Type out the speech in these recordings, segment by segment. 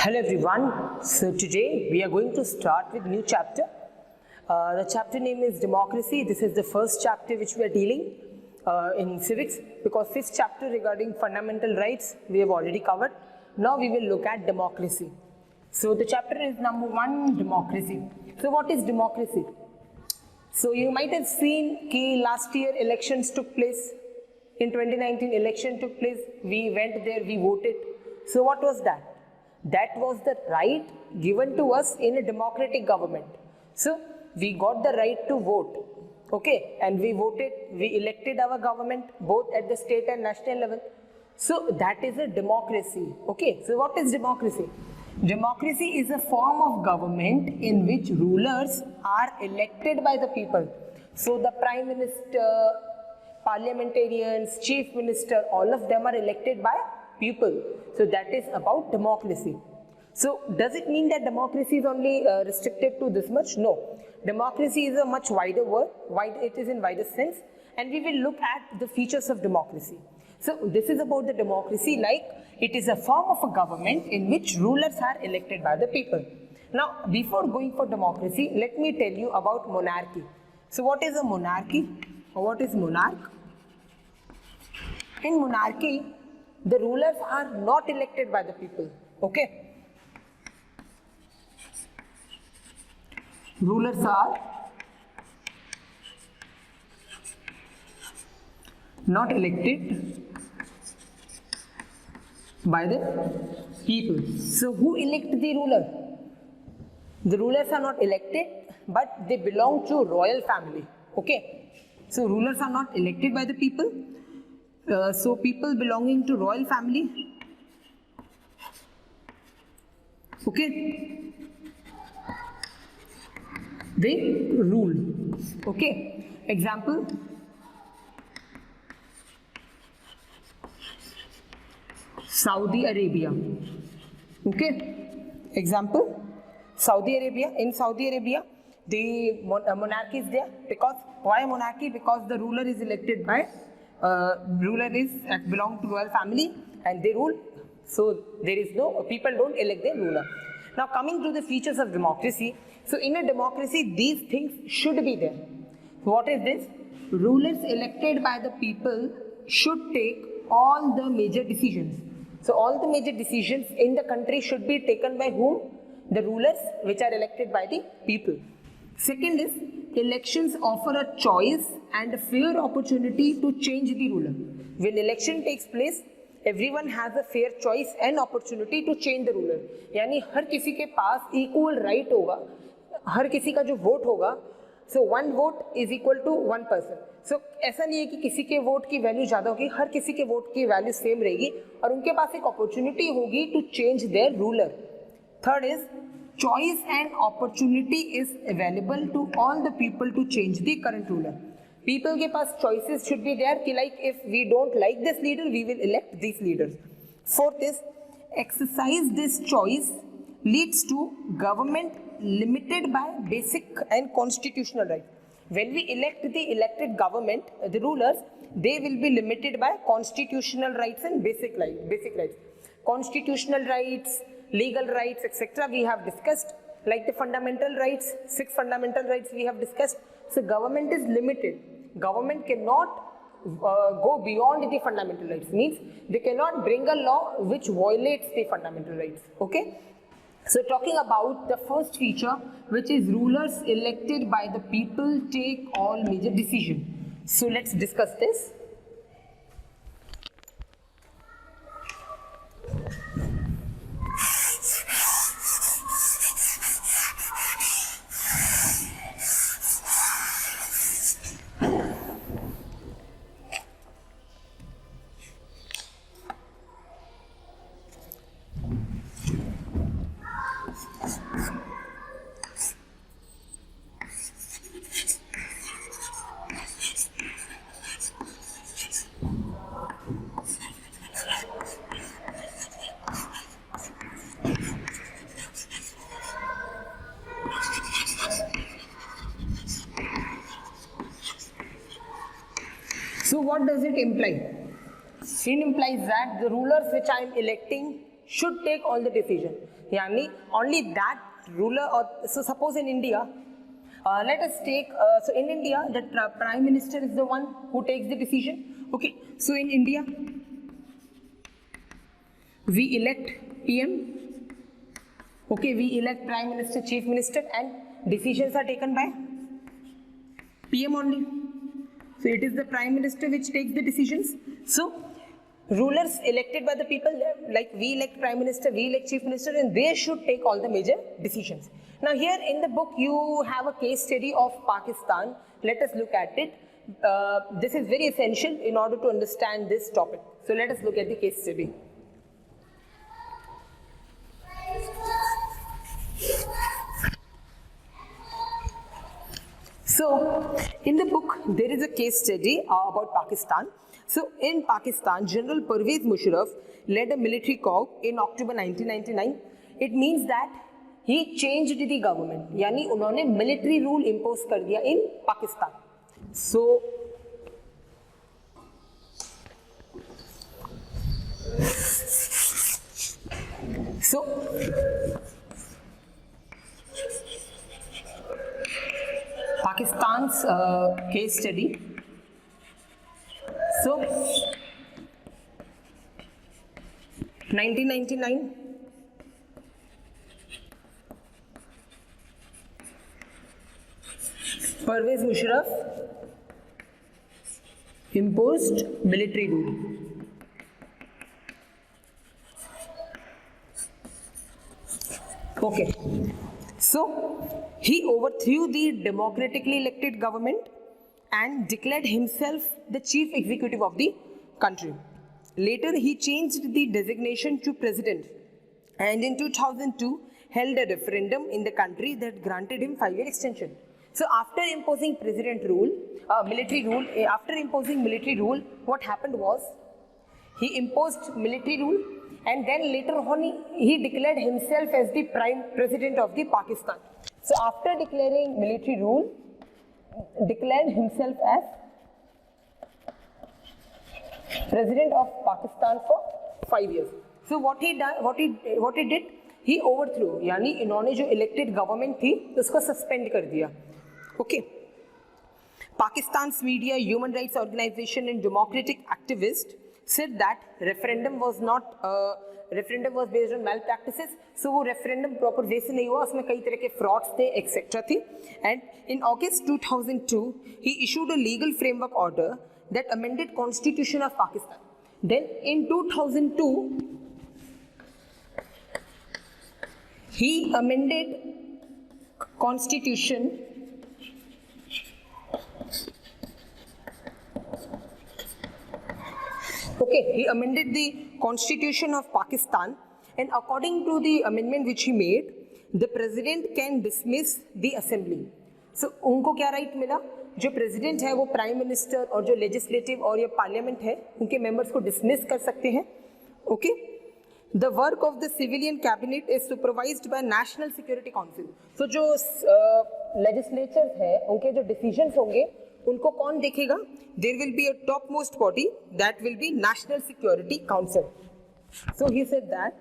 Hello everyone. So today we are going to start with new chapter. The chapter name is democracy. This is the first chapter which we are dealing in civics, because fifth chapter regarding fundamental rights we have already covered. Now we will look at democracy. So the chapter is number 1, democracy. So what is democracy? So you might have seen that last year elections took place. In 2019 election took place. We went there, we voted. So what was that? That was the right given to us in a democratic government. So we got the right to vote, okay, and we voted, we elected our government both at the state and national level. So that is a democracy, okay. So what is democracy? Democracy is a form of government in which rulers are elected by the people. So the prime minister, parliamentarians, chief minister, all of them are elected by people. So that is about democracy. So does it mean that democracy is only restricted to this much? No. Democracy is a much wider word, it is in wider sense, and we will look at the features of democracy. So this is about the democracy, like it is a form of a government in which rulers are elected by the people. Now before going for democracy, let me tell you about monarchy. So what is a monarchy? Or what is monarch? In monarchy, the rulers are not elected by the people, okay? Rulers are not elected by the people. So who elect the ruler? The rulers are not elected, but they belong to royal family, okay? So rulers are not elected by the people. So people belonging to royal family, okay, they rule, okay. Example, Saudi Arabia, okay. Example, Saudi Arabia. In Saudi Arabia, the monarchy is there. Because why monarchy? Because the ruler is elected by belong to royal family and they rule. So there is no, people don't elect their ruler. Now coming to the features of democracy. So in a democracy, these things should be there. What is this? Rulers elected by the people should take all the major decisions. So all the major decisions in the country should be taken by whom? The rulers, which are elected by the people. Second is, elections offer a choice and a fair opportunity to change the ruler. When election takes place, everyone has a fair choice and opportunity to change the ruler. यानी हर किसी के पास equal right होगा, हर किसी का जो vote होगा, so one vote is equal to one person. So ऐसा नहीं है कि किसी के vote की value ज़्यादा होगी, हर किसी के vote की value same रहेगी और उनके पास एक opportunity होगी to change their ruler. Third is, choice and opportunity is available to all the people to change the current ruler. People के पास choices should be there कि like if we don't like this leader, we will elect these leaders. Fourth is, exercise this choice leads to government limited by basic and constitutional rights. When we elect the elected government, the rulers, they will be limited by constitutional rights and basic rights. Constitutional rights, legal rights, etc. we have discussed, like the fundamental rights, 6 fundamental rights we have discussed. So government is limited. Government cannot go beyond the fundamental rights, means they cannot bring a law which violates the fundamental rights, okay. So talking about the first feature, which is rulers elected by the people take all major decisions. So let's discuss this. So what does it imply? It implies that the rulers which I am electing should take all the decision. Yani only that ruler, or so suppose in India, let us take, so in India, the prime minister is the one who takes the decision. Okay, so in India, we elect PM, okay, we elect prime minister, chief minister, and decisions are taken by PM only. So it is the prime minister which takes the decisions. So rulers elected by the people, like we elect prime minister, we elect chief minister, and they should take all the major decisions. Now here in the book you have a case study of Pakistan. Let us look at it. This is very essential in order to understand this topic. So let us look at the case study. So in the book there is a case study about Pakistan. So in Pakistan, General Pervez Musharraf led a military coup in October 1999. It means that he changed the government, यानी उन्होंने military rule impose कर दिया in Pakistan. So Pakistan's case study. So 1999, Pervez Musharraf imposed military rule. Okay, so he overthrew the democratically elected government and declared himself the chief executive of the country. Later, he changed the designation to president, and in 2002 held a referendum in the country that granted him 5-year extension. So after imposing military rule, what happened was he imposed military rule, and then later on he declared himself as the prime president of the Pakistan. So after declaring military rule, declared himself as president of Pakistan for 5 years. So what he did, he overthrew, यानी इन्होंने जो elected government थी उसको suspend कर दिया. Okay. Pakistan's media, human rights organization and democratic activists said that referendum was based on malpractices. So वो referendum proper way से नहीं हुआ, उसमें कई तरह के frauds थे, etc. थी. And in August 2002, he issued a legal framework order that amended Constitution of Pakistan. Then in 2002, he amended Constitution he amended the Constitution of Pakistan, and according to the amendment which he made, the president can dismiss the assembly. So उनको क्या right मिला? जो president है वो prime minister और जो legislative और ये parliament है उनके members को dismiss कर सकते हैं. Okay? The work of the civilian cabinet is supervised by National Security Council. So जो legislatures है उनके जो decisions होंगे उनको कौन देखेगा? There will be a topmost body that will be National Security Council. So he said that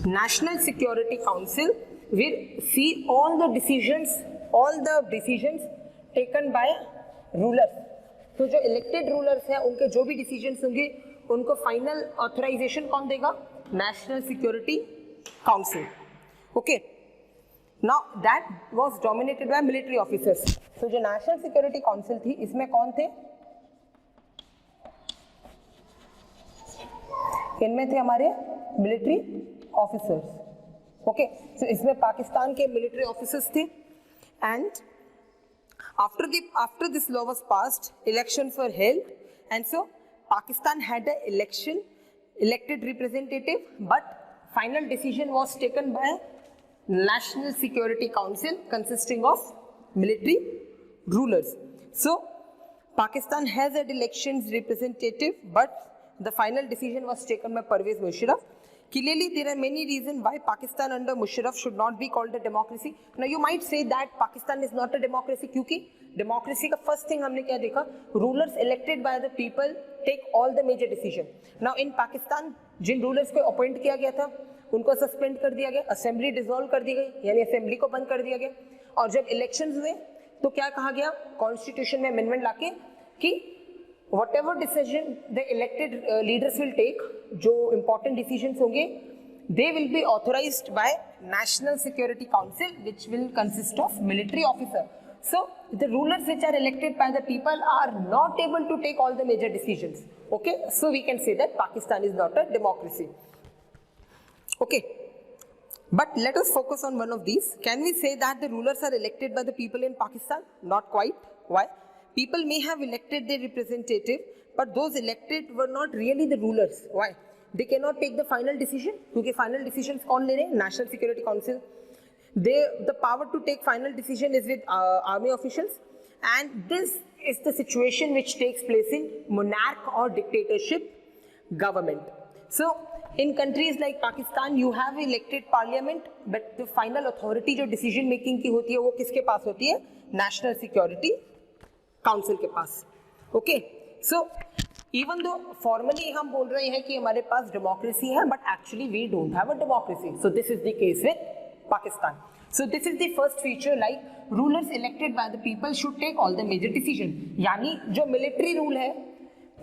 National Security Council will see all the decisions taken by rulers. तो जो elected rulers हैं उनके जो भी decisions होंगे उनको final authorization कौन देगा? National Security Council. Okay. Now that was dominated by military officers. तो जो National Security Council थी इसमें कौन थे? इनमें थे हमारे military officers. Okay. So इसमें पाकिस्तान के military officers थे, and after this law was passed, elections were held, and so Pakistan had an elected representative, but final decision was taken by National Security Council consisting of military rulers. So Pakistan has an elections representative, but the final decision was taken by Pervez Musharraf, Clearly, there are many reasons why Pakistan under Musharraf should not be called a democracy. Now, you might say that Pakistan is not a democracy क्योंकि democracy का first thing हमने क्या देखा? Rulers elected by the people take all the major decision. Now, in Pakistan, Jin rulers को appoint किया गया था, उनको suspend कर दिया गया, assembly dissolve कर दी गई, यानी assembly को बंद कर दिया गया. और जब elections हुए, तो क्या कहा गया? Constitution में amendment लाके कि whatever decision the elected leaders will take, जो important decisions होंगे, they will be authorized by National Security Council, which will consist of military officer. So the rulers which are elected by the people are not able to take all the major decisions. Okay, so we can say that Pakistan is not a democracy. Okay, but let us focus on one of these. Can we say that the rulers are elected by the people in Pakistan? Not quite. Why? People may have elected their representative, but those elected were not really the rulers. Why? They cannot take the final decision क्योंकि final decisions कौन ले रहे हैं? National Security Council. The power to take final decision is with army officials, and this is the situation which takes place in monarch or dictatorship government. So in countries like Pakistan, you have elected parliament, but the final authority जो decision making की होती है वो किसके पास होती है? National Security council के पास. Okay, so even though formally हम बोल रहे हैं कि हमारे पास डेमोक्रेसी है, but actually we don't have a democracy. So this is the case with Pakistan. So this is the first feature, like rulers elected by the people should take all the major decision. यानी जो military rule है,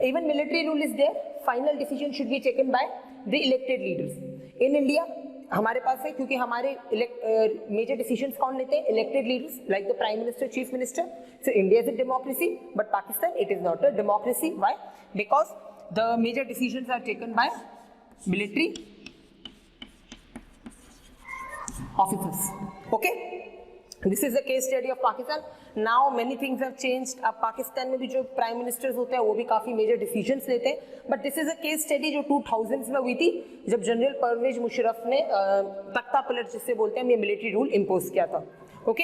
even military rule is there, final decision should be taken by the elected leaders. In India हमारे पास है क्योंकि हमारे major decisions कौन लेते हैं? Elected leaders like the prime minister, chief minister. So India is a democracy, but Pakistan it is not a democracy. Why? Because the major decisions are taken by military officers. Okay, this is the case study of Pakistan. Now many things have changed. अब पाकिस्तान में भी जो prime ministers होते हैं वो भी काफी major decisions लेते हैं, but this is a case study जो 2000s में हुई थी, जब जनरल परवेज मुशर्रफ ने तख्ता पलट जिससे बोलते हैं ये मिलिट्री रूल इम्पोज किया था. Okay,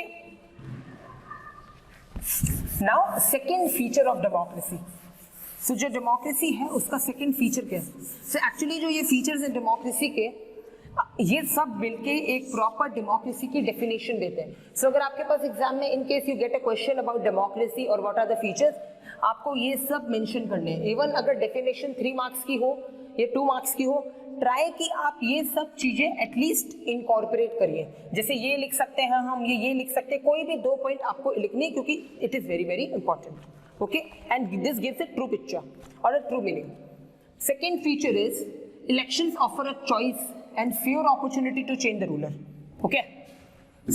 now second feature of democracy. So जो डेमोक्रेसी है उसका सेकेंड फीचर क्या है? सो एक्चुअली जो ये फीचर्स हैं डेमोक्रेसी के, ये सब मिलके एक प्रॉपर डेमोक्रेसी की डेफिनेशन देते हैं. सो अगर आपके पास एग्जाम में in case you get a question about democracy और व्हाट आर द फीचर्स, आपको ये सब मेंशन करने हैं. इवन अगर डेफिनेशन 3 मार्क्स की हो या 2 मार्क्स की हो, ट्राई कि आप ये सब चीजें एटलीस्ट इनकॉर्पोरेट करिए. जैसे ये लिख सकते हैं हम, ये लिख सकते हैं, कोई भी 2 पॉइंट आपको लिखने, क्योंकि it is very very important. Okay, and this gives a true picture और a true meaning. Second feature is elections offer a choice and fair opportunity to change the ruler. Okay,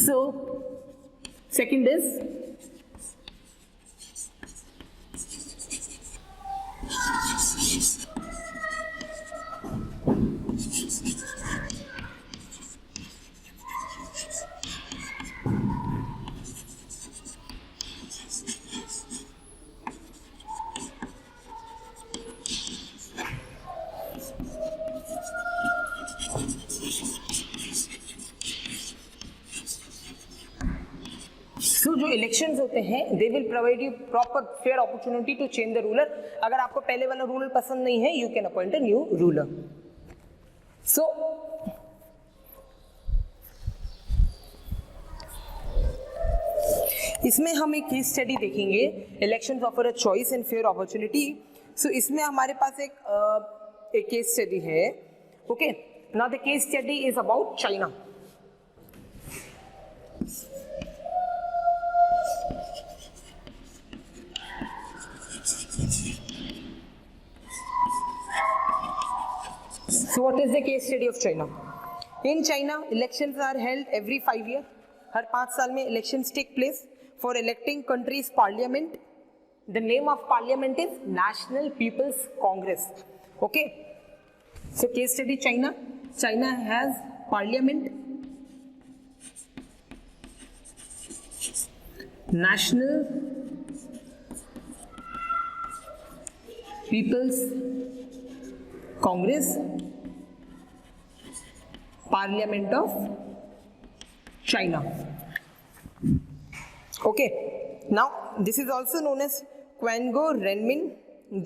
so second is जो elections होते हैं, they will provide you proper fair opportunity to change the ruler. अगर आपको पहले वाला ruler पसंद नहीं है, you can appoint a new ruler. So इसमें हम एक केस स्टडी देखेंगे, elections offer a choice and fair opportunity. So इसमें हमारे पास एक केस स्टडी है. Okay, now the case study is about China. So what is the case study of China? In China, elections are held every 5 years. हर 5 साल में elections take place for electing country's parliament. The name of parliament is National People's Congress. Okay. So case study China. China has parliament, National People's Congress, Parliament of China. Okay, now this is also known as Quango Renmin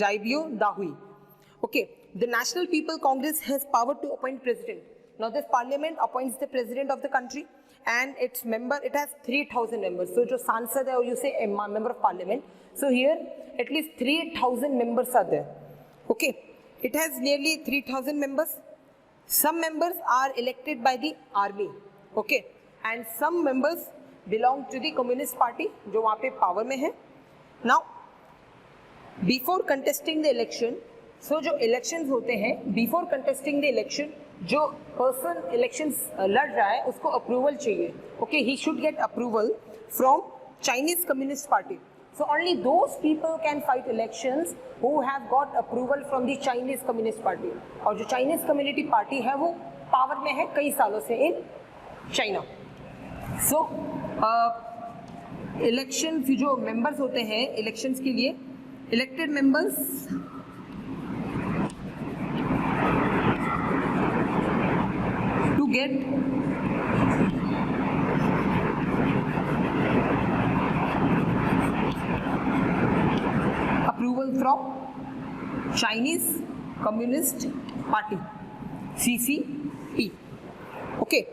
Daibyo Dahui. Okay, the National People Congress has power to appoint president. Now this parliament appoints the president of the country and its member, it has 3,000 members. So जो सांसद है, or you say a member of parliament. So here at least 3,000 members are there. Okay, it has nearly 3,000 members. Some members are elected by the army. Okay, and some members belong to the Communist Party जो वहाँ पे power में है. Now before contesting the election, so जो elections होते हैं, before contesting the election, जो person elections लड़ रहा है उसको approval चाहिए. Okay, he should get approval from Chinese Communist Party. So only those people can fight elections who have got approval from the Chinese Communist Party. और जो Chinese Communist Party है वो power में है कई सालों से in China. So elections जो members होते हैं elections के लिए, elected members to get approval from Chinese Communist Party, CCP. Okay,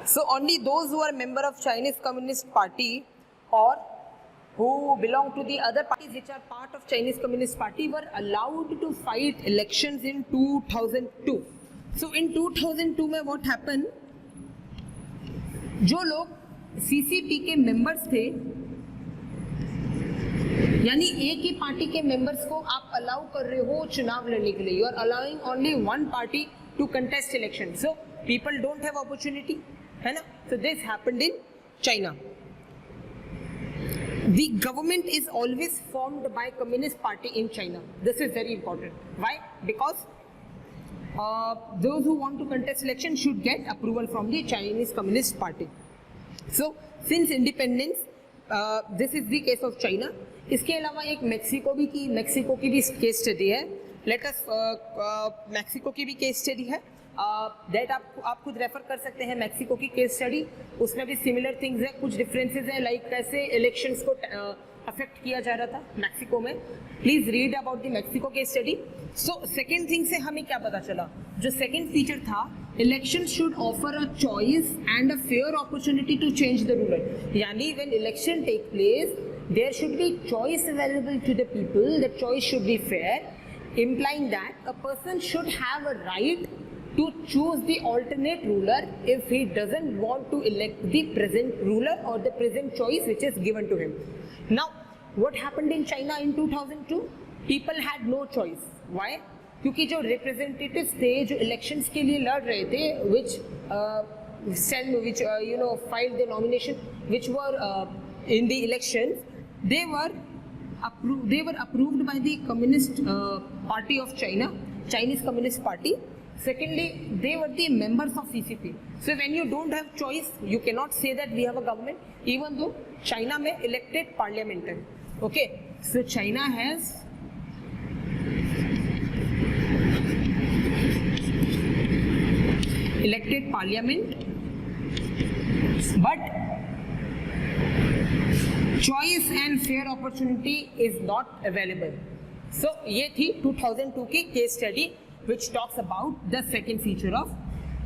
so only those who are member of Chinese Communist Party or who belong to the other parties which are part of Chinese Communist Party were allowed to fight elections in 2002. So in 2002 में what happened? जो लोग CCP के members थे, यानी एक ही party के members को आप allow कर रहे हो चुनाव लड़ने के लिए. You are allowing only one party to contest election. So people don't have opportunity, है ना? So this happened in China. The government is always formed by Communist Party in China. This is very important. Why? Because those who want to contest election should get approval from the Chinese Communist Party. So since independence, this is the case of China. इसके अलावा एक Mexico की भी case study है. Let us Mexico की भी case study है. That आप खुद रेफर कर सकते हैं मेक्सिको की केस स्टडी. उसमें भी सिमिलर थिंग्स है, कुछ डिफरेंसेस है, लाइक कैसे इलेक्शंस को अफेक्ट किया जा रहा था मैक्सिको में. Please read about the Mexico case study. So second thing से हमें क्या पता चला? जो सेकेंड फीचर था, election should offer a choice and a fair opportunity to change the ruler. यानी when election take place there should be choice available to the people. That choice should be fair, implying that a person should have a right to choose the alternate ruler if he doesn't want to elect the present ruler or the present choice which is given to him. Now, what happened in China in 2002? People had no choice. Why? क्योंकि जो representatives थे जो elections के लिए लड़ रहे थे, which filed the nomination, which were in the elections, they were approved by the Communist Party of China, Chinese Communist Party. Secondly, they were the members of CCP. So when you don't have choice, you cannot say that we have a government, even though China may elected parliament. Okay, so China has elected parliament, but choice and fair opportunity is not available. So ये थी 2002 की case study which talks about the second feature of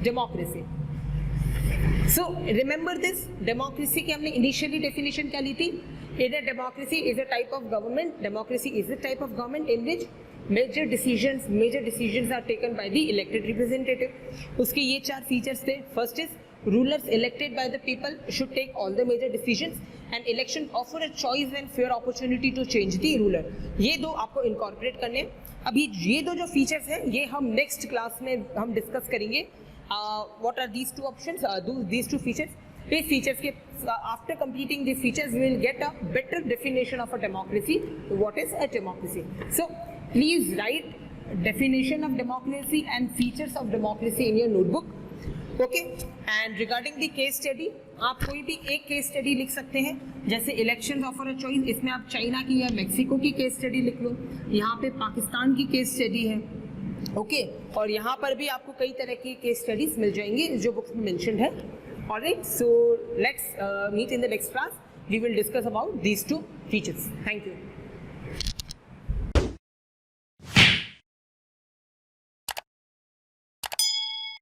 democracy. So remember this, democracy की हमने initially definition क्या ली थी? In a democracy is a type of government. Democracy is a type of government in which major decisions are taken by the elected representative. उसके ये 4 features थे. First is rulers elected by the people should take all the major decisions and election offer a choice and fair opportunity to change the ruler. ये दो आपको incorporate करने हैं. अभी ये दो जो features हैं ये हम next class में हम discuss करेंगे. What are these two options? These two features. These features के after completing these features we will get a better definition of a democracy. What is a democracy? So please write definition of democracy and features of democracy in your notebook. Okay. And regarding the case study, आप कोई भी एक case study लिख सकते हैं. जैसे election offer a choice, इसमें आप चाइना की या मेक्सिको की केस स्टडी लिख लो. यहाँ पे पाकिस्तान की केस स्टडी है. ओके, और यहाँ पर भी आपको कई तरह की केस स्टडीज मिल जाएंगी जो बुक्स में मेंशन्ड है. Alright, so let's meet in the next class. We will discuss about these two features. Thank you.